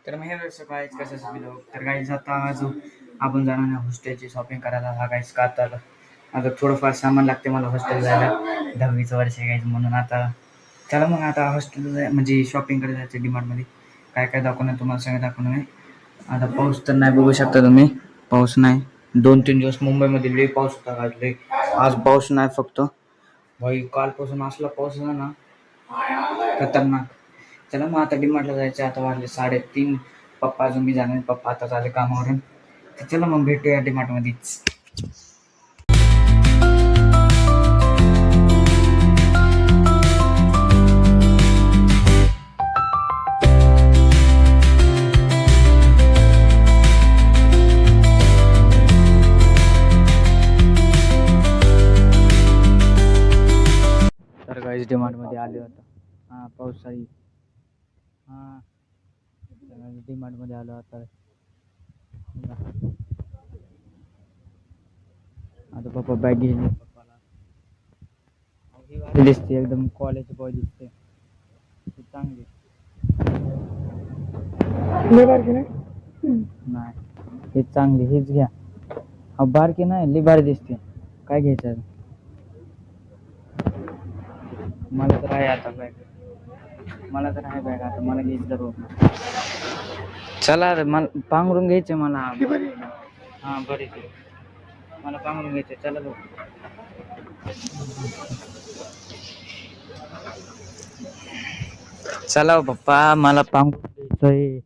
तर मग हे सकाळी कसं व्हिडिओ तर काही आता जो आपण जाणार आहे हॉस्टेलची शॉपिंग करायला हा काहीच का आता आता थोडंफार सामान लागते मला हॉस्टेल जायला 10वीचं वर्ष घ्यायचं म्हणून आता चला मग आता हॉस्टेल म्हणजे शॉपिंग करायला जायचं डीमार्टमध्ये काय काय दाखवणार तुम्हाला सगळं दाखवणार नाही. आता पाऊस तर नाही बघू शकता तुम्ही पाऊस नाही 2-3 दिवस मुंबईमध्ये लई पाऊस होता गाजले आज पाऊस नाही फक्त भाई कालपासून असला पाऊस झाला ना खतरनाक. चला मग आता डीमार्टला जायचं आता वाजले 3:30 पप्पा अजून मी जाणार पप्पा आता झाले कामावरून तर चला मग भेटूया डीमार्टमध्येच. तर गाईज डीमार्टमध्ये आले होता हां पावसाळी हां डीमार्टमध्ये आलो आता आता पप्पा बॅग घेऊन पप्पाला ही भारी दिसते एकदम कॉलेज बॉय दिसते ती चांगली नाही ही चांगली हीच घ्या हा बारकी नाही लई भारी दिसते काय घ्यायचं आहे? मला तर आहे आता बॅग मला तर आहे बॅग आता मला घ्यायची जरूर चला रे मला पांघरून घ्यायचे मला हां बरी ते मला पांघरून घ्यायचे चला भाऊ चला हो पप्पा मला पांघरून घ्यायचंय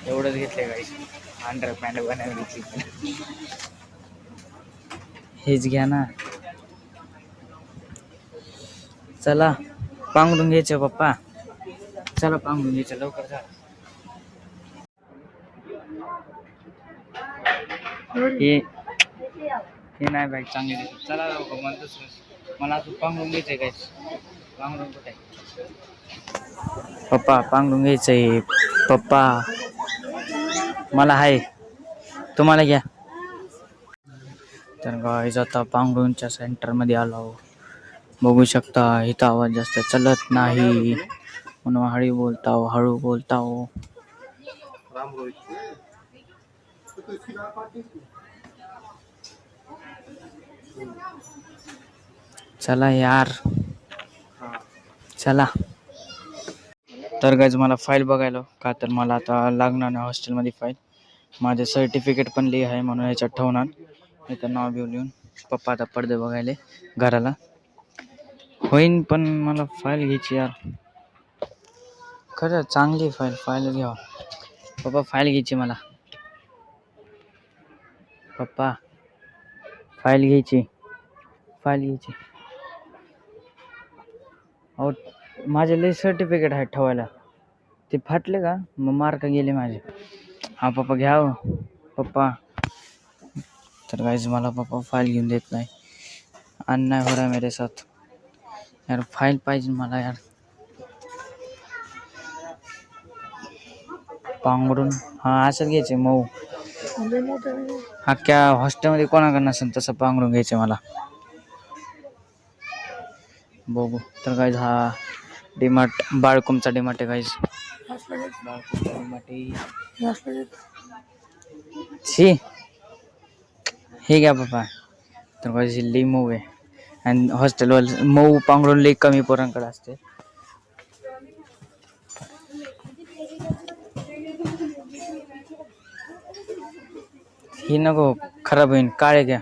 एवढंच घेतलंय गाईस अंडर पॅन्ट बनायला घेतली हेच घ्या ना चला पांघरून घ्यायचं पप्पा चला पांघरून घ्यायचं लवकर जा हे नाही बॅग चांगली दिसते चला लवकर मला दुसरं मला असं पांघरून घ्यायचंय गाईस पांघरून कुठे पप्पा पांघरून घ्यायचंय पप्पा मला आहे तुम्हाला घ्या तर गाईज आता पांघरूणच्या सेंटरमध्ये आलो बघू शकता इथं आवाज जास्त चलत नाही म्हणून हळू बोलताव चला यार चला तर गाईज मला फाईल बघायला का तर मला आता लागणार नाही हॉस्टेलमध्ये फाईल माझे सर्टिफिकेट पण लिहि आहे म्हणून याच्यात ठेवणार इथं नाव घेऊन लिहून पप्पा आता पडदे बघायले घराला होईन पण मला फाईल घ्यायची यार खरं चांगली फाईल घ्यावा पप्पा फाईल घ्यायची मला पप्पा फाईल घ्यायची अहो माझे लई सर्टिफिकेट आहेत ठेवायला ते फाटले का मग मार्क गेले माझे हा पप्पा घ्या हो पप्पा तर गाईज मला पप्पा फाईल घेऊन देत नाही आणि नाही हो रहा मेरे साथ यार फाईल पाहिजे मला यार पांघरून हा असं घ्यायचे मऊ हा क्या हॉस्टेलमध्ये कोणाकडे नसेल तसं पांघरून घ्यायचं मला बघू तर गाईज हा डीमार्ट बाळकुमचा डीमार्ट आहे गाईज बाळकुमचा डीमार्ट छी हे घ्या पप्पा तर गाईज लई मऊ आहे आणि हॉस्टेलवर मऊ पांघरून लई कमी पोरांकडे असते ही नको खराब होईन काळे घ्या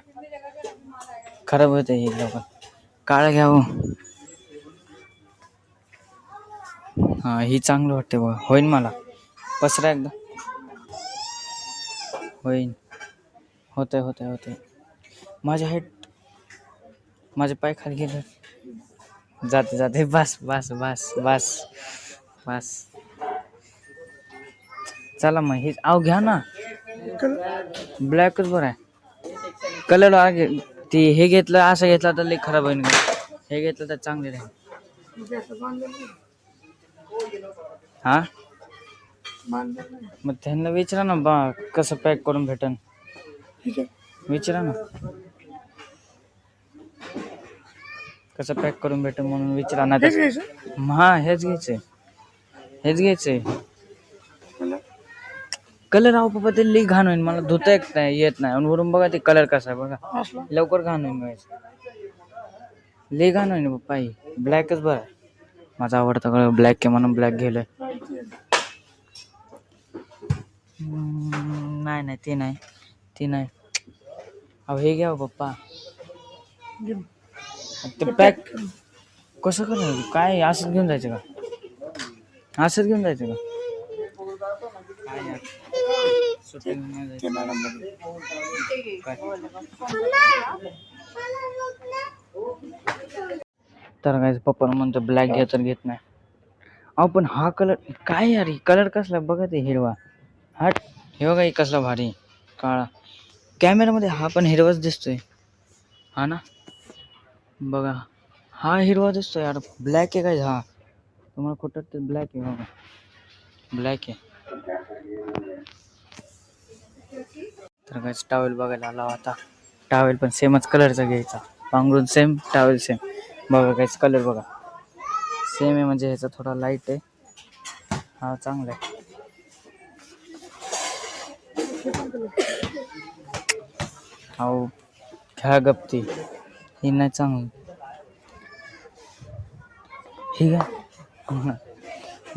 खराब होते ही लवकर काळं घ्या हो हां ही चांगलं वाटते बघा होईन मला पसरा एकदा होईन होते माझ्या हाईट माझे पाय खाली गेले जाते बस चला मग हे आव घ्या ना ब्लॅकच बरं आहे कलर आगे ती हे घेतलं असं घेतलं तर लई खराब होईल हे घेतलं तर चांगले राहील हा मग त्यांना विचारा ना बा कसं पॅक करून भेटन विचारा ना कसं पॅक करून भेटेल म्हणून विचारा ना. हा हेच घ्यायचंय. कलर अहो पप्पा ते लई घाण होईल, मला धुता येत नाही. आणि वरून बघा ते कलर कसा आहे बघा, लवकर घाण होईल बघायचं. लई घाण होईल पप्पा. ही ब्लॅकच बरं आहे, माझा आवडता कलर ब्लॅक आहे म्हणून ब्लॅक गेलोय. नाही ते नाही. अहो हे घ्या पप्पा. ते पॅक कसं करणार काय, असंच घेऊन जायचं का? काय यार, तर काय पप्पा म्हणतो ब्लॅक घ्या, तर घेत नाही. अहो पण हा कलर काय यार, कलर कसला बघा ते हिरवा. हा हे बघा हे कसला भारी काळा. कॅमेरामध्ये हा पण हिरवाच दिसतोय, हा ना बघा. हा हिरवा दिसतोय यार, ब्लॅक आहे काय? हा तुम्हाला कुठं ते ब्लॅक आहे बघा, ब्लॅक आहे. तर काय टॉवेल बघायला आला होता. टॉवेल पण सेमच कलरचा घ्यायचा, पांघरून सेम टॉवेल सेम. बघा काहीच कलर बघा सेम आहे, म्हणजे ह्याचा थोडा लाईट आहे, हा चांगला आहे. अहो घ्या गप्ती, ही नाही चांगली. ही घ्या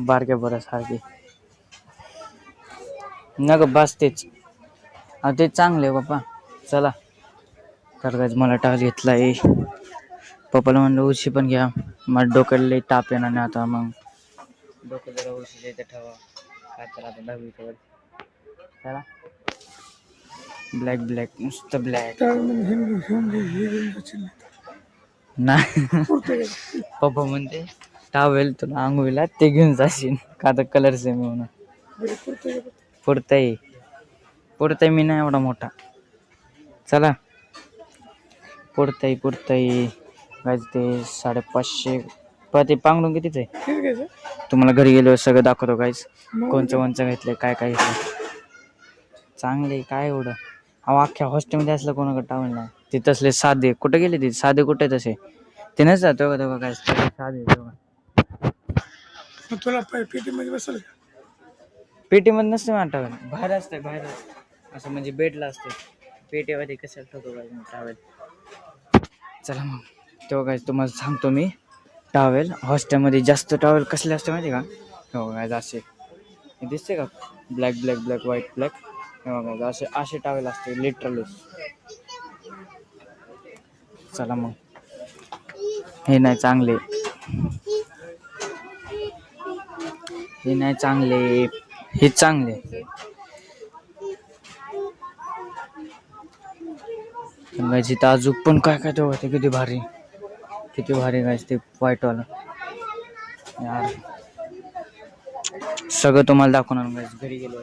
बारक्या बरं सारखी न ग बस तेच. तेच चांगले आहे बाप्पा. चला तर काय मला टाळ घेतला आहे. पप्पाला म्हणलं उशी पण घ्या, मला डोक्याला लई ताप येणार नाही आता. मग डोकं जरा उशी इथे ठेवा, काय तर आता 10वीचं वर्ष. चला ब्लॅक नुसतं ब्लॅक नाही. पप्पा म्हणते टावेल तुला आंघोळीला ते घेऊन जाशील का, तर कलर सेम म्हणून. पुरतंय मी नाही एवढा मोठा. चला पुरतंय गायज. ते 550 ते पांघरून कितीच आहे, तुम्हाला घरी गेल्यावर सगळं दाखवतो गायज. कोणचं घेतलंय, काय घेतलं चांगले काय एवढं. अहो अख्ख्या हॉस्टेलमध्ये असलं कोणाकडे टावेल नाही. ते तसले साधे कुठे गेले, ते साधे कुठे तसे ते नाही जातो का काय साधे. तुला पेटीमध्ये बसेल का? पेटीमध्ये नसते मला टावेल, बाहेर असते बाहेर असं, म्हणजे बेडला असते. पेटीमध्ये कशाला ठेवतो काय टावेल. चला मग तेव्हा काय तुम्हाला सांगतो मी. टावेल हॉस्टेलमध्ये जास्त टावेल कसले असते माहिती का? हो काय असे दिसते का, ब्लॅक व्हाईट ब्लॅक, असे टावेल असते लिटरली. चला मग हे नाही चांगले, हे चांगले. जिथं अजून पण काय तेव्हा ते किती भारी गायच ते व्हाईटवालं यार. सगळं तुम्हाला दाखवणार गायच घरी गेलो.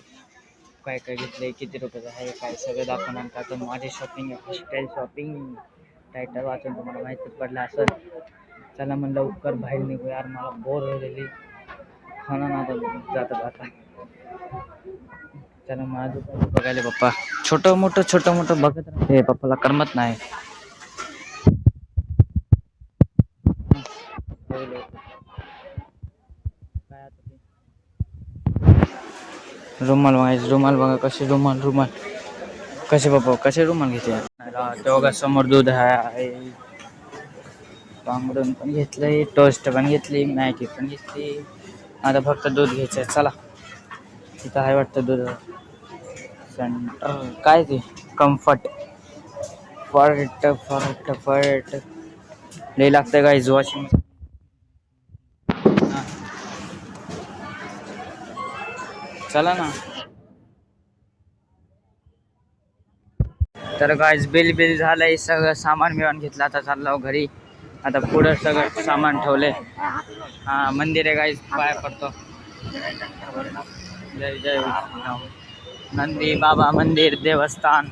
काय घेतलंय, किती रुपयाचं आहे, काय सगळं दाखवणार. का तर माझी शॉपिंग आहे, हॉस्टेल शॉपिंग. टायटल वाचून तुम्हाला माहितीच पडलं असेल. चला मग लवकर बाहेर निघू यार, मला बोर होईल खाना ना जाता. चला माझं बघायला पप्पा छोटं मोठं बघत राहते, पप्पाला करमत नाही. रुमाल बघा कसे रुमाल कसे पप्पा कसे रुमाल घेते. तेव्हा समोर दूध आहे, पांघरून पण घेतलंय, टोस्ट पण घेतली, मॅगी पण घेतली. आता फक्त दूध घ्यायचंय. चला तिथं आहे वाटतं दूध सेंटर, काय ते कम्फर्ट लई लागतं गाईज वॉशिंग. चला ना. तर गाईज बिल झालंय, सगळं सामान मिळून घेतलं. आता चाललो घरी. आता पुढं सगळं सामान ठेवलंय. हा मंदिर आहे गाईज, पाया पडतो. जय नंदी बाबा मंदिर देवस्थान.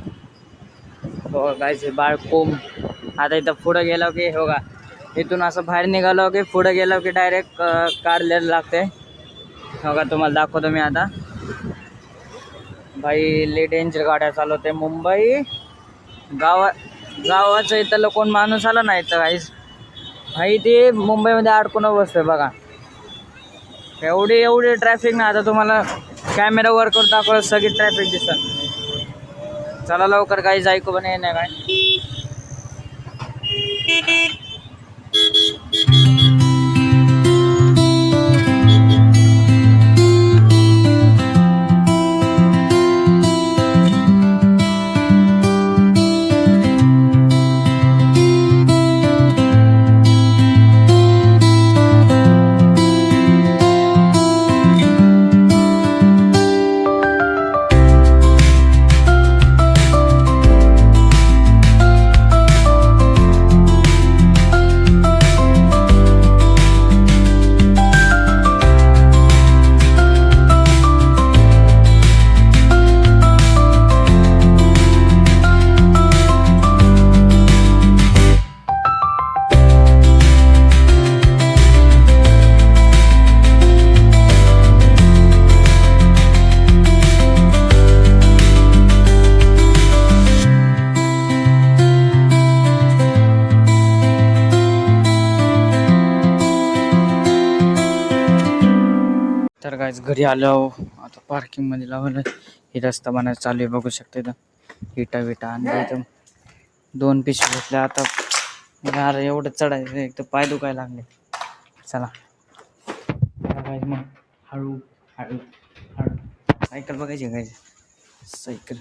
हो गाईज बाळकोम. आता इथं पुढं गेलो की हो का, इथून असं बाहेर निघालो की पुढं गेलो की डायरेक्ट काढलेलं लागते. हो का तुम्हाला दाखवतो मी आता. भाई लई डेंजर गाड्या चालवते मुंबई. गावाचं इथलं कोण माणूस आला नाही तर काहीच भाई ते मुंबईमध्ये अडकून बसतोय बघा. एवढे ट्रॅफिक ना. आता तुम्हाला कॅमेरा वर करून दाखवलं सगळी ट्रॅफिक दिसत. चला लवकर काही ऐकू पण येणार काय. तर गाईज घरी आलो. आता पार्किंग मध्ये लावलं. हे रस्ता बनायला चालू आहे बघू शकता. इथं विटा आणि इथं 2 पिशवी घेतल्या. आता यार एवढं चढायचं एक तर पाय दुखायला लागले. चला गाईज मग हळू सायकल बघायची गाईज. सायकल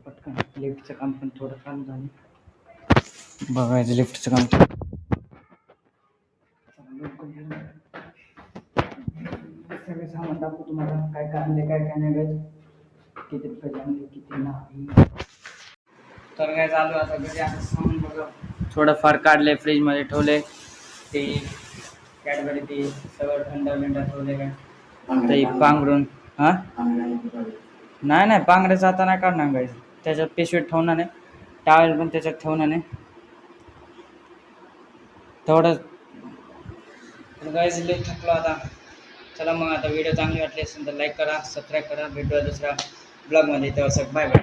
पटकन. लिफ्टचं काम पण थोडं काम झालं बघायचं. लिफ्टचं काम सगळे सामान दाखवू तुम्हाला. काय आणले काय नाही गाईज. किती रुपये आणले किती नाही. तर काय चालू आता घरी. आता सामान बघा थोडंफार काढले. फ्रीजमध्ये ठेवले. ते कॅडबरी ते सगळं थंड ठेवले. काय ते पांघरून नाही पांघरायचं आता नाही काढणार गाईज. त्याच्यात पिशवीत ठेवणार नाही. टावेल पण त्याच्यात ठेवणार नाही तेवढं. गाईज लई थकलो आता. चला मग आता व्हिडिओ चांगली वाटली असेल तर लाईक करा, सबस्क्राईब करा. भेटूया दुसऱ्या ब्लॉगमध्ये. तेव्हा बाय बाय.